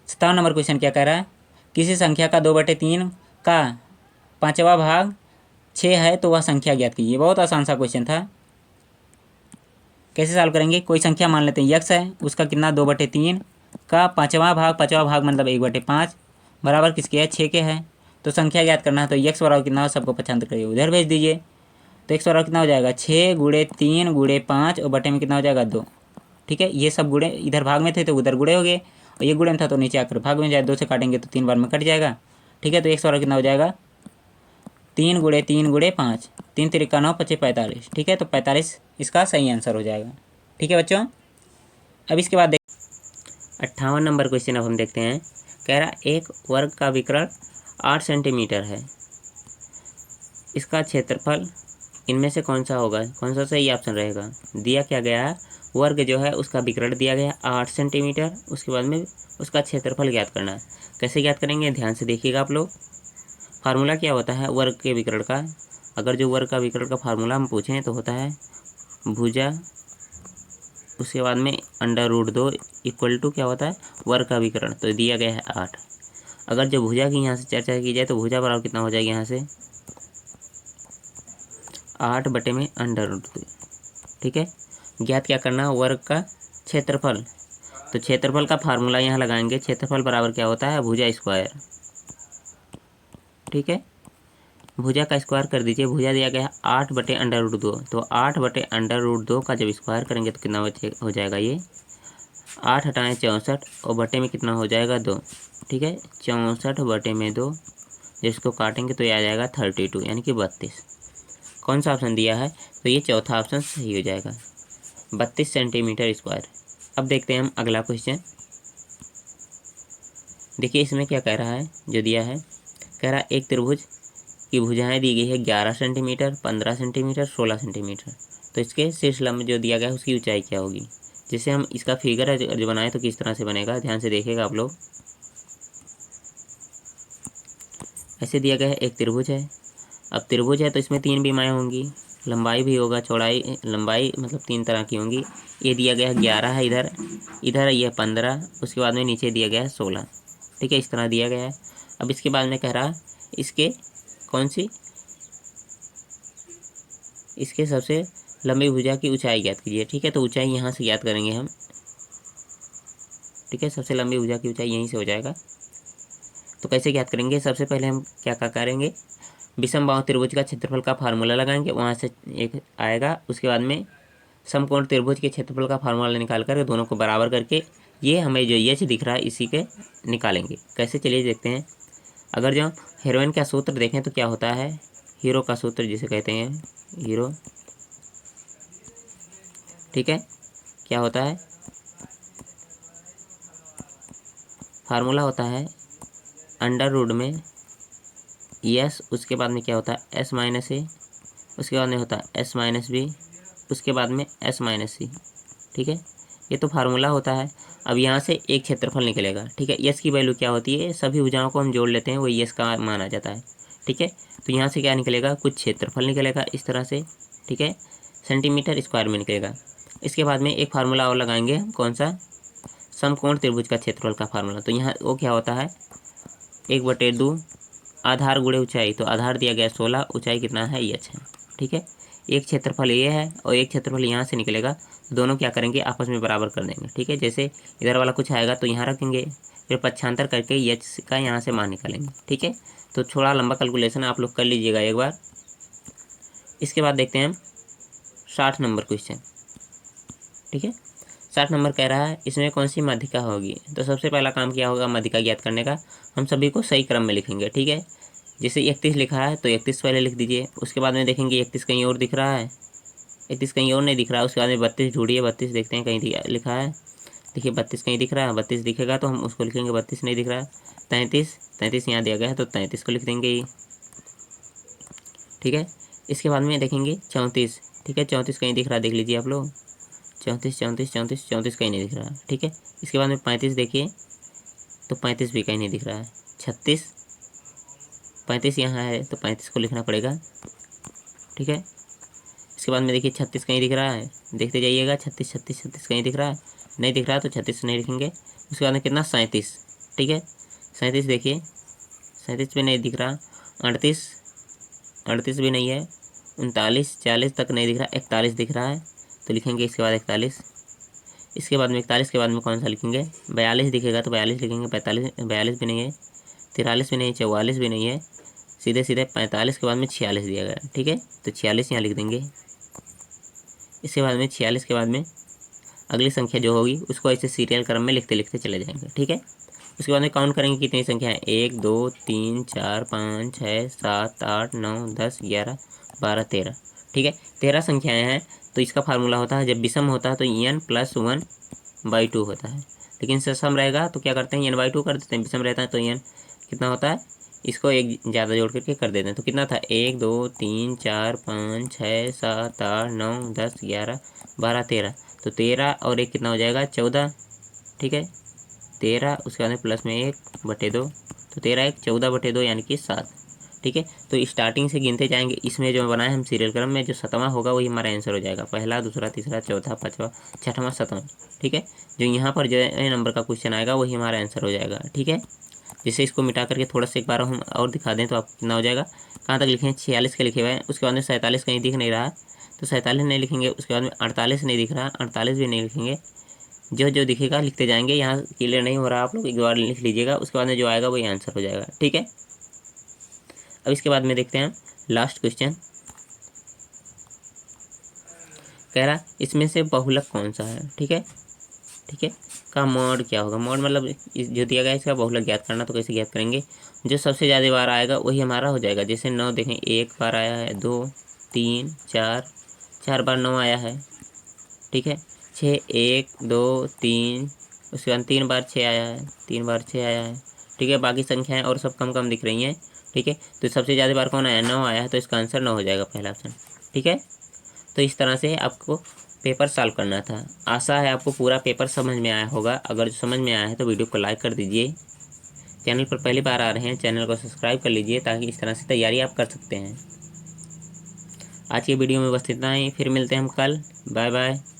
Speaker 1: 57 नंबर क्वेश्चन क्या कह रहा है, किसी संख्या का 2/3 का 5वां भाग 6 है तो वह संख्या ज्ञात कीजिए। बहुत आसान सा क्वेश्चन था। कैसे सॉल्व करेंगे, कोई संख्या मान लेते हैं x है, उसका कितना 2/3 का 5वां भाग मतलब 1/5 बराबर किसके है, 6 के है। तो संख्या ज्ञात करना है, तो x बराबर कितना हो, सबको पसंद करिए, उधर भेज दीजिए। तो x बराबर कितना हो जाएगा, 6 × 3 × 5 और बटे में कितना हो जाएगा 2। ठीक है, ये सब गुणे इधर भाग में थे तो उधर गुणे हो गए, और ये गुणे में था तो नीचे आकर भाग में जाए, 2 से काटेंगे तो 3 बार में कट जाएगा। ठीक है, तो x बराबर कितना हो जाएगा, 3 × 3 × 5, 3 × 9 = 45। ठीक है, तो 45 इसका सही आंसर हो जाएगा। ठीक है बच्चों, अब इसके बाद 58 नंबर क्वेश्चन अब हम देखते हैं। कह रहा एक वर्ग का विकर्ण 8 सेंटीमीटर है, इसका क्षेत्रफल इनमें से कौन सा होगा, कौन सा सही ऑप्शन रहेगा। दिया क्या गया है, वर्ग जो है उसका विकर्ण दिया गया है 8 सेंटीमीटर, उसके बाद में उसका क्षेत्रफल ज्ञात करना है। कैसे ज्ञात करेंगे, ध्यान से देखिएगा आप लोग। फार्मूला क्या होता है वर्ग के विकर्ण का, अगर जो वर्ग का विकर्ण का फार्मूला हम पूछें तो होता है भुजा, उसके बाद में √2 = क्या होता है, वर्ग का विकर्ण, तो दिया गया है 8। अगर जो भुजा की यहाँ से चर्चा की जाए तो भुजा बराबर कितना हो जाएगा, यहाँ से 8 बटे में √2। ठीक है, ज्ञात क्या करना है, वर्ग का क्षेत्रफल। तो क्षेत्रफल का फार्मूला यहाँ लगाएंगे, क्षेत्रफल बराबर क्या होता है, भुजा स्क्वायर। ठीक है, भुजा का स्क्वायर कर दीजिए, भुजा दिया गया है 8 बटे √2, तो 8 बटे √2 का जब स्क्वायर करेंगे तो कितना हो जाएगा, ये 8 हटाएँ 64 और बटे में कितना हो जाएगा 2। ठीक है, 64 बटे में 2, जिसको काटेंगे तो ये आ जाएगा 32 यानी कि 32। कौन सा ऑप्शन दिया है, तो ये चौथा ऑप्शन सही हो जाएगा, 32 सेंटीमीटर स्क्वायर। अब देखते हैं हम अगला क्वेश्चन। देखिए इसमें क्या कह रहा है, जो दिया है, कह रहा है एक त्रिभुज की भुजाएं दी गई है 11 सेंटीमीटर, 15 सेंटीमीटर, 16 सेंटीमीटर। तो इसके शीर्ष लंब जो दिया गया है उसकी ऊंचाई क्या होगी। जिससे हम इसका फिगर है जो बनाए तो किस तरह से बनेगा, ध्यान से देखिएगा आप लोग। ऐसे दिया गया है एक त्रिभुज है, अब त्रिभुज है तो इसमें 3 विमाएँ होंगी, लंबाई भी होगा, चौड़ाई लंबाई मतलब 3 तरह की होंगी। ये दिया गया है 11 है इधर, इधर ये 15, उसके बाद में नीचे दिया गया है 16। ठीक है, इस तरह दिया गया है। अब इसके बाद में कह रहा है इसके कौन सी, इसके सबसे लंबी भुजा की ऊंचाई ज्ञात कीजिए। ठीक है, तो ऊंचाई यहाँ से ज्ञात करेंगे हम। ठीक है, सबसे लंबी भुजा की ऊंचाई यहीं से हो जाएगा। तो कैसे ज्ञात करेंगे, सबसे पहले हम क्या करेंगे, विषमबाहु त्रिभुज का क्षेत्रफल का फार्मूला लगाएंगे, वहाँ से एक आएगा। उसके बाद में समकोण त्रिभुज के क्षेत्रफल का फार्मूला निकाल कर दोनों को बराबर करके ये हमें जो एच दिख रहा है इसी के निकालेंगे। कैसे, चलिए देखते हैं। अगर जो हीरोइन का सूत्र देखें तो क्या होता है, हीरो का सूत्र जिसे कहते हैं हीरो। ठीक है, क्या होता है, फार्मूला होता है √में
Speaker 2: यस, उसके बाद में क्या होता है एस माइनस ए, उसके बाद में होता है एस माइनस बी, उसके बाद में एस माइनस सी। ठीक है, ये तो फार्मूला होता है। अब यहाँ से एक क्षेत्रफल निकलेगा। ठीक है, यस की वैल्यू क्या होती है, सभी भुजाओं को हम जोड़ लेते हैं, वो यस का माना जाता है। ठीक है, तो यहाँ से क्या निकलेगा, कुछ क्षेत्रफल निकलेगा इस तरह से। ठीक है, सेंटीमीटर स्क्वायर में निकलेगा। इसके बाद में एक फार्मूला और लगाएंगे, कौन सा, समकोण त्रिभुज का क्षेत्रफल का फार्मूला। तो यहाँ वो क्या होता है, 1/2 आधार गुणे ऊंचाई, तो आधार दिया गया 16, ऊंचाई कितना है एच है। ठीक है, एक क्षेत्रफल ये है और एक क्षेत्रफल यहाँ से निकलेगा, दोनों क्या करेंगे आपस में बराबर कर देंगे। ठीक है, जैसे इधर वाला कुछ आएगा तो यहाँ रखेंगे, फिर पक्षांतर करके एच का यहाँ से मान निकालेंगे। ठीक है, तो थोड़ा लंबा कैलकुलेशन आप लोग कर लीजिएगा एक बार। इसके बाद देखते हैं हम 60 नंबर क्वेश्चन। ठीक है, 60 नंबर कह रहा है इसमें कौन सी माध्यिका होगी। तो सबसे पहला काम क्या होगा माध्यिका ज्ञात करने का, हम सभी को सही क्रम में लिखेंगे। ठीक है, जैसे 31 लिखा है तो 31 पहले लिख दीजिए। उसके बाद में देखेंगे 31 कहीं और दिख रहा है, 31 कहीं और नहीं दिख रहा है। उसके बाद में 32 ढूंढिए, 32 देखते हैं कहीं लिखा है। देखिए 32 कहीं दिख रहा है, 32 दिखेगा तो हम उसको लिखेंगे, 32 नहीं दिख रहा है। 33 यहाँ दिया गया है तो 33 को लिख देंगे ये। ठीक है, इसके बाद में देखेंगे 34। ठीक है, 34 कहीं दिख रहा है, देख लीजिए आप लोग, 34 कहीं नहीं दिख रहा है। ठीक है, इसके बाद में 35 देखिए तो 35 भी कहीं नहीं दिख रहा है। 35 यहाँ है तो 35 को लिखना पड़ेगा। ठीक है, इसके बाद में देखिए 36 कहीं दिख रहा है, देखते जाइएगा, 36 कहीं दिख रहा है, नहीं दिख रहा है तो 36 नहीं लिखेंगे। उसके बाद में कितना 37। ठीक है, 37 देखिए, 37 भी नहीं दिख रहा। 38 भी नहीं है। 39 40 तक नहीं दिख रहा, 41 दिख रहा है तो लिखेंगे इसके बाद 41। इसके बाद में 41 के बाद में कौन सा लिखेंगे, 42 दिखेगा तो 42 लिखेंगे। 42 भी नहीं है, 43 भी नहीं, 44 भी नहीं है, सीधे 45 के बाद में 46 दिया गया। ठीक है, तो 46 यहाँ लिख देंगे। इसके बाद में 46 के बाद में अगली संख्या जो होगी उसको ऐसे सीरियल क्रम में लिखते लिखते चले जाएंगे। ठीक है, उसके बाद में काउंट करेंगे कितनी संख्या है, 1 2 3 4 5 6 7 8 9 10 11 12 13। ठीक है, 13 संख्याएं हैं। तो इसका फार्मूला होता है, जब विषम होता है तो n+1/2 होता है, लेकिन सम रहेगा तो क्या करते हैं n/2 कर देते हैं, विषम रहता है तो n कितना होता है, इसको एक ज़्यादा जोड़ करके कर देते हैं। तो कितना था, 1 2 3 4 5 6 7 8 9 10 11 12 13। तो 13 और 1 कितना हो जाएगा, 14। ठीक है, 13 उसके बाद में प्लस में 1/2, तो 13 1 14/2 यानी कि 7। ठीक है, तो स्टार्टिंग से गिनते जाएंगे, इसमें जो बनाए हम सीरियल क्रम में, जो 7वां होगा वही हमारा आंसर हो जाएगा, पहला दूसरा तीसरा चौथा पाँचवा छठवां सातवां। ठीक है, जो यहाँ पर जो नंबर का क्वेश्चन आएगा वही हमारा आंसर हो जाएगा। ठीक है, जैसे इसको मिटा करके थोड़ा सा एक बार हम और दिखा दें तो आपको कितना हो जाएगा, कहाँ तक लिखे हैं, 46 के लिखे हुए हैं। उसके बाद में 47 कहीं दिख नहीं रहा है तो 47 नहीं लिखेंगे। उसके बाद में 48 नहीं दिख रहा, 48 भी नहीं लिखेंगे। जो जो दिखेगा लिखते जाएंगे, यहाँ क्लियर नहीं हो रहा आप लोग एक बार लिख लीजिएगा, उसके बाद में जो आएगा वही आंसर हो जाएगा। ठीक है, अब इसके बाद में देखते हैं लास्ट क्वेश्चन। कह रहा इसमें से बहुलक कौन सा है। ठीक है, का मॉड क्या होगा, मॉड मतलब जो दिया गया है इसका बहुलक ज्ञात करना। तो कैसे ज्ञात करेंगे, जो सबसे ज़्यादा बार आएगा वही हमारा हो जाएगा। जैसे 9 देखें, 1 बार आया है, 2 3 4 बार 9 आया है। ठीक है, 6 1 2 3, उसके बाद 3 बार 6 आया है, 3 बार 6 आया है। ठीक है, बाकी संख्याएं और सब कम कम दिख रही हैं। ठीक है, तो सबसे ज़्यादा बार कौन आया, 9 आया है, तो इसका आंसर 9 हो जाएगा, पहला ऑप्शन। ठीक है, तो इस तरह से आपको पेपर सॉल्व करना था। आशा है आपको पूरा पेपर समझ में आया होगा। अगर समझ में आया है तो वीडियो को लाइक कर दीजिए। चैनल पर पहली बार आ रहे हैं, चैनल को सब्सक्राइब कर लीजिए, ताकि इस तरह से तैयारी आप कर सकते हैं। आज की वीडियो में बस इतना ही, फिर मिलते हैं हम कल। Bye bye.